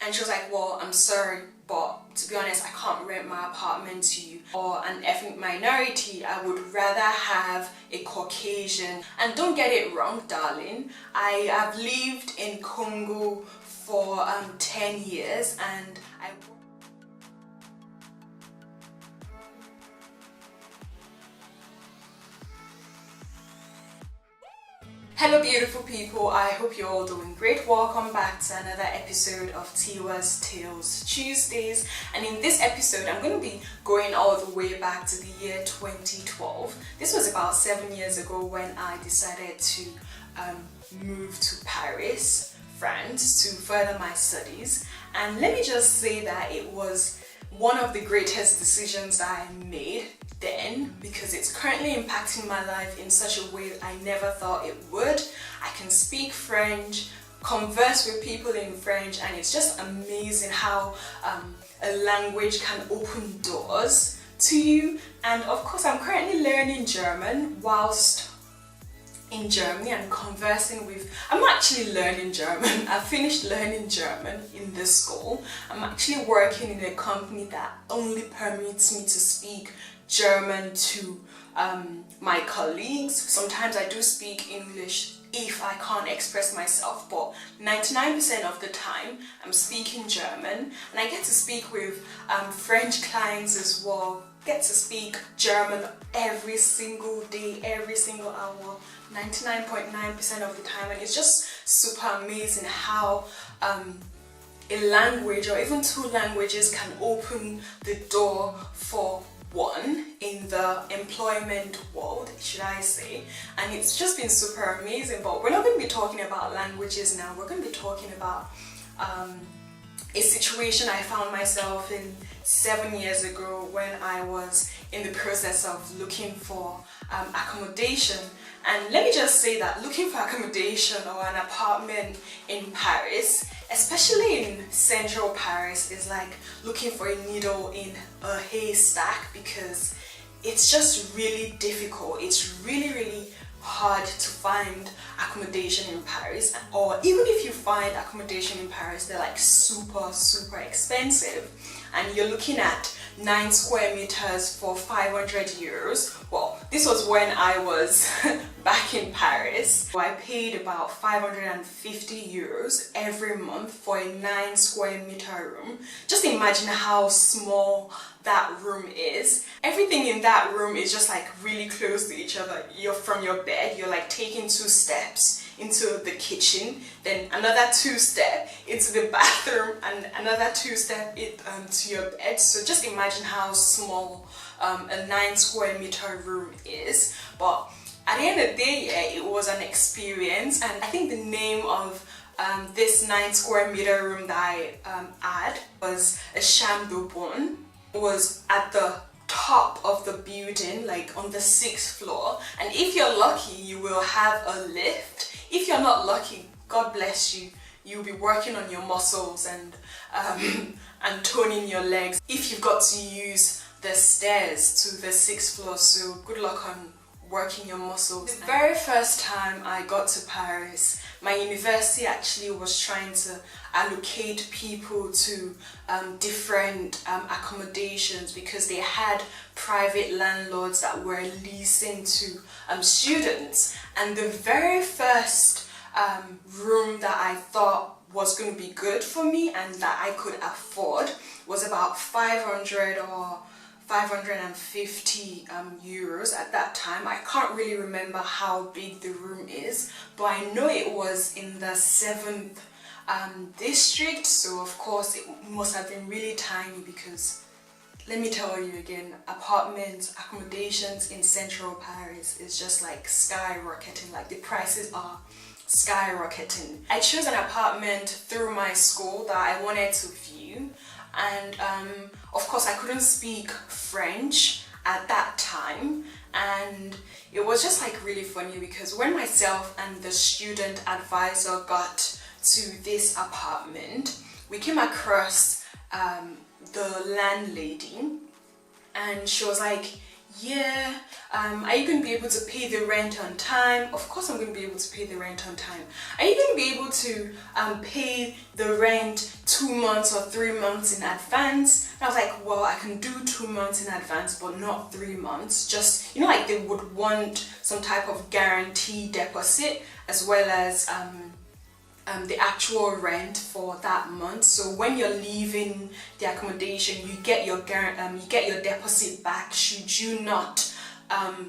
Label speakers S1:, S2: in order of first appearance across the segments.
S1: And she was like, well, I'm sorry, but to be honest, I can't rent my apartment to you or an ethnic minority. I would rather have a Caucasian. And don't get it wrong, darling, I have lived in Congo for 10 years and I Hello beautiful people, I hope you're all doing great. Welcome back to another episode of Tiwa's Tales Tuesdays, and in this episode I'm going to be going all the way back to the year 2012. This was about 7 years ago when I decided to move to Paris, France to further my studies, and let me just say that it was one of the greatest decisions I made then, because it's currently impacting my life in such a way I never thought it would. I can speak French, converse with people in French, and it's just amazing how a language can open doors to you. And of course I'm currently learning German whilst in Germany and conversing with, I'm not actually learning German, I finished learning German in this school. I'm actually working in a company that only permits me to speak German to my colleagues. Sometimes I do speak English if I can't express myself, but 99% of the time I'm speaking German, and I get to speak with French clients as well. Get to speak German every single day, every single hour, 99.9% of the time, and it's just super amazing how a language or even two languages can open the door for one in the employment world, should I say. And it's just been super amazing. But we're not going to be talking about languages now. We're going to be talking about a situation I found myself in 7 years ago when I was in the process of looking for accommodation. And let me just say that looking for accommodation or an apartment in Paris, especially in central Paris, is like looking for a needle in a haystack, because it's just really difficult. It's really hard to find accommodation in Paris, or even if you find accommodation in Paris, they're like super expensive, and you're looking at 9 square meters for 500 euros. Well, this was when I was back in Paris. So I paid about 550 euros every month for a 9 square meter room. Just imagine how small that room is. Everything in that room is just like really close to each other. You're from your bed, you're like taking 2 steps into the kitchen, then another 2 steps into the bathroom, and another 2 steps to your bed. So just imagine how small a 9 square meter room is. But at the end of the day, yeah, it was an experience, and I think the name of this 9 square meter room that I had was a chambre de bonne. It was at the top of the building, like on the 6th floor, and if you're lucky you will have a lift. If you're not lucky, God bless you, you'll be working on your muscles and toning your legs if you've got to use the stairs to the 6th floor. So good luck on working your muscles. The very first time I got to Paris, my university actually was trying to allocate people to different accommodations, because they had private landlords that were leasing to students. And the very first room that I thought was going to be good for me and that I could afford was about 500 or 550 euros at that time. I can't really remember how big the room is, but I know it was in the 7th district, so of course it must have been really tiny, because let me tell you again, apartments, accommodations in central Paris is just like skyrocketing. Like the prices are skyrocketing. I chose an apartment through my school that I wanted to view, and of course I couldn't speak French at that time, and it was just like really funny, because when myself and the student advisor got to this apartment, we came across the landlady, and she was like, yeah, are you going to be able to pay the rent on time? Of course I'm going to be able to pay the rent on time. Are you going to be able to pay the rent 2 months or 3 months in advance? And I was like, well, I can do 2 months in advance, but not 3 months. Just, you know, like they would want some type of guarantee deposit as well as the actual rent for that month. So when you're leaving the accommodation, you get your deposit back should you not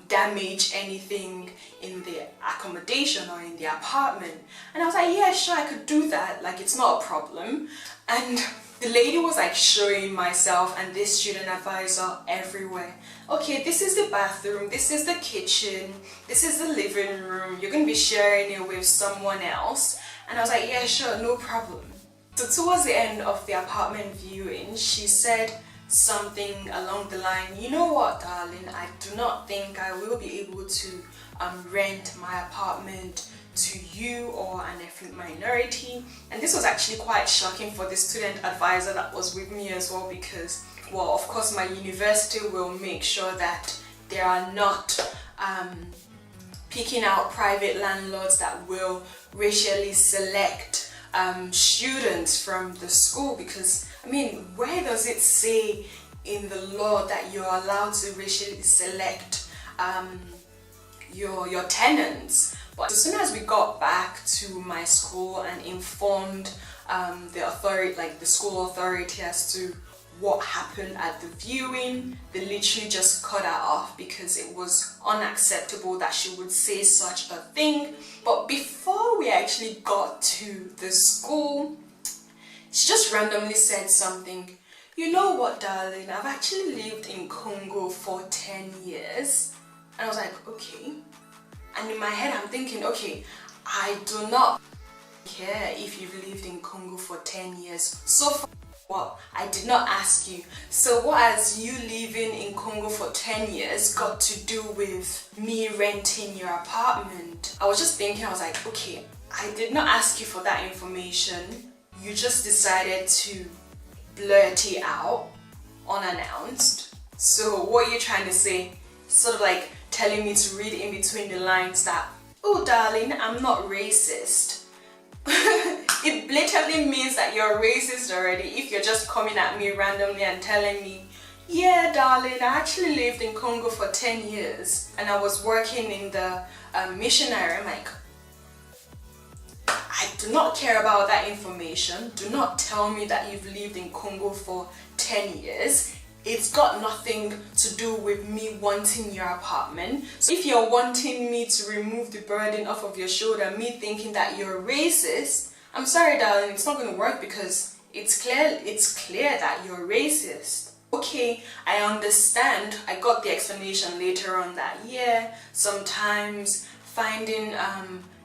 S1: damage anything in the accommodation or in the apartment. And I was like, yeah, sure, I could do that, like it's not a problem. And the lady was like showing myself and this student advisor everywhere. Okay, this is the bathroom, this is the kitchen, this is the living room, you're going to be sharing it with someone else. And I was like, yeah, sure, no problem. So towards the end of the apartment viewing, she said something along the line, you know what, darling, I do not think I will be able to rent my apartment to you or an ethnic minority. And this was actually quite shocking for the student advisor that was with me as well, because, well, of course my university will make sure that there are not picking out private landlords that will racially select students from the school. Because I mean, where does it say in the law that you're allowed to racially select your tenants? But as soon as we got back to my school and informed the authority, like the school authority, as to what happened at the viewing, they literally just cut her off because it was unacceptable that she would say such a thing. But before we actually got to the school, she just randomly said something. You know what, darling, I've actually lived in Congo for 10 years. And I was like, okay. And in my head I'm thinking, okay, I do not care if you've lived in Congo for 10 years. So far, well, I did not ask you. So what has you living in Congo for 10 years got to do with me renting your apartment? I was just thinking, I was like, okay, I did not ask you for that information. You just decided to blurt it out unannounced. So what are you trying to say? Sort of like telling me to read in between the lines that, oh darling, I'm not racist. It blatantly means that you're racist already if you're just coming at me randomly and telling me, yeah darling, I actually lived in Congo for 10 years and I was working in the missionary. I'm like, I do not care about that information. Do not tell me that you've lived in Congo for 10 years. It's got nothing to do with me wanting your apartment. So if you're wanting me to remove the burden off of your shoulder, me thinking that you're racist, I'm sorry darling, it's not going to work because it's clear that you're racist. Okay, I understand. I got the explanation later on that, yeah, sometimes finding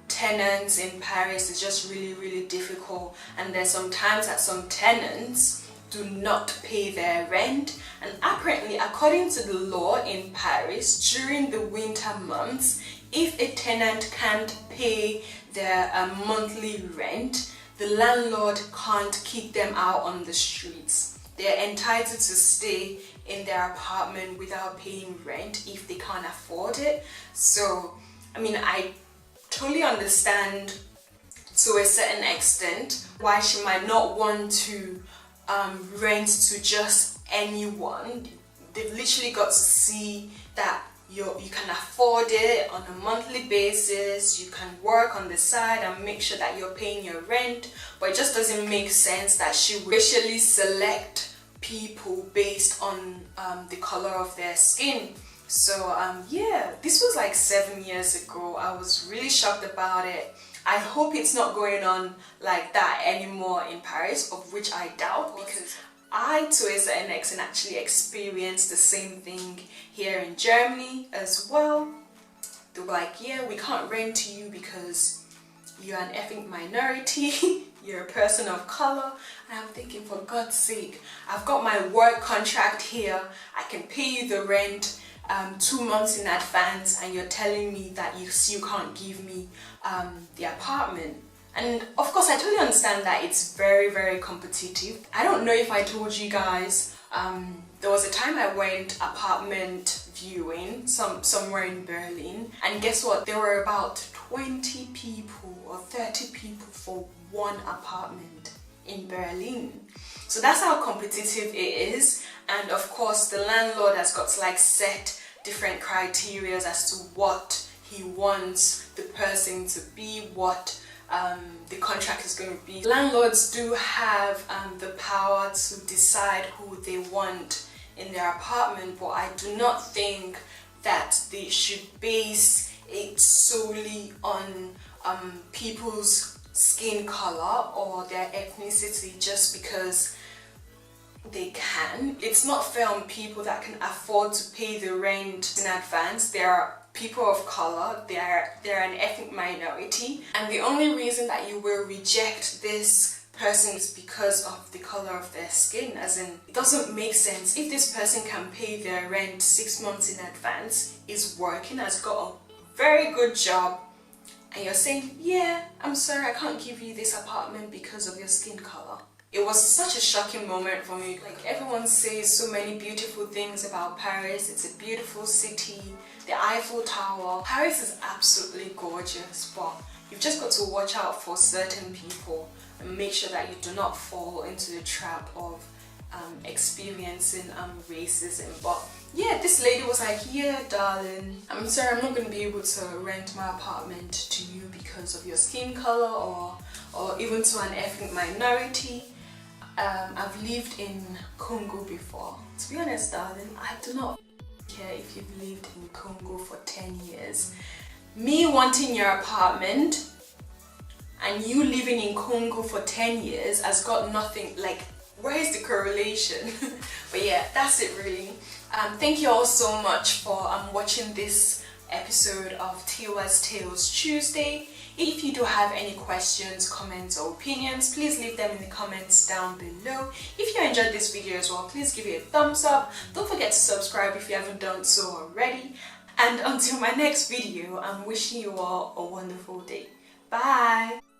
S1: tenants in Paris is just really difficult, and there's sometimes that some tenants do not pay their rent. And apparently, according to the law in Paris, during the winter months, if a tenant can't pay their monthly rent, the landlord can't kick them out on the streets. They're entitled to stay in their apartment without paying rent if they can't afford it. So, I mean, I totally understand to a certain extent why she might not want to rent to just anyone. They've literally got to see that you can afford it on a monthly basis, you can work on the side and make sure that you're paying your rent. But it just doesn't make sense that she would racially select people based on the color of their skin. So yeah, this was like 7 years ago. I was really shocked about it. I hope it's not going on like that anymore in Paris, of which I doubt, because I, to a certain extent, actually experienced the same thing here in Germany as well. They were like, yeah, we can't rent to you because you're an ethnic minority, you're a person of color. And I'm thinking, for God's sake, I've got my work contract here, I can pay you the rent 2 months in advance, and you're telling me that you can't give me the apartment. And of course I totally understand that it's very competitive. I don't know if I told you guys, there was a time I went apartment viewing somewhere in Berlin, and guess what, there were about 20 people or 30 people for one apartment in Berlin. So that's how competitive it is. And of course the landlord has got to like set different criteria as to what he wants the person to be, what the contract is going to be. Landlords do have the power to decide who they want in their apartment, but I do not think that they should base it solely on people's skin color or their ethnicity just because they can. It's not fair on people that can afford to pay the rent in advance. There are people of color, they're an ethnic minority, and the only reason that you will reject this person is because of the color of their skin. As in, it doesn't make sense. If this person can pay their rent 6 months in advance, is working, has got a very good job, and you're saying, yeah, I'm sorry, I can't give you this apartment because of your skin color. It was such a shocking moment for me. Like, everyone says so many beautiful things about Paris. It's a beautiful city, the Eiffel Tower. Paris is absolutely gorgeous, but you've just got to watch out for certain people and make sure that you do not fall into the trap of experiencing racism. But yeah, this lady was like, yeah darling, I'm sorry, I'm not going to be able to rent my apartment to you because of your skin color or even to an ethnic minority. I've lived in Congo before. To be honest darling, I do not care if you've lived in Congo for 10 years. Me wanting your apartment and you living in Congo for 10 years has got nothing, like, where is the correlation? But yeah, that's it really. Thank you all so much for watching this episode of Tiwa's Tales Tuesday. If you do have any questions, comments or opinions, please leave them in the comments down below. If you enjoyed this video as well, please give it a thumbs up. Don't forget to subscribe if you haven't done so already. And until my next video, I'm wishing you all a wonderful day. Bye!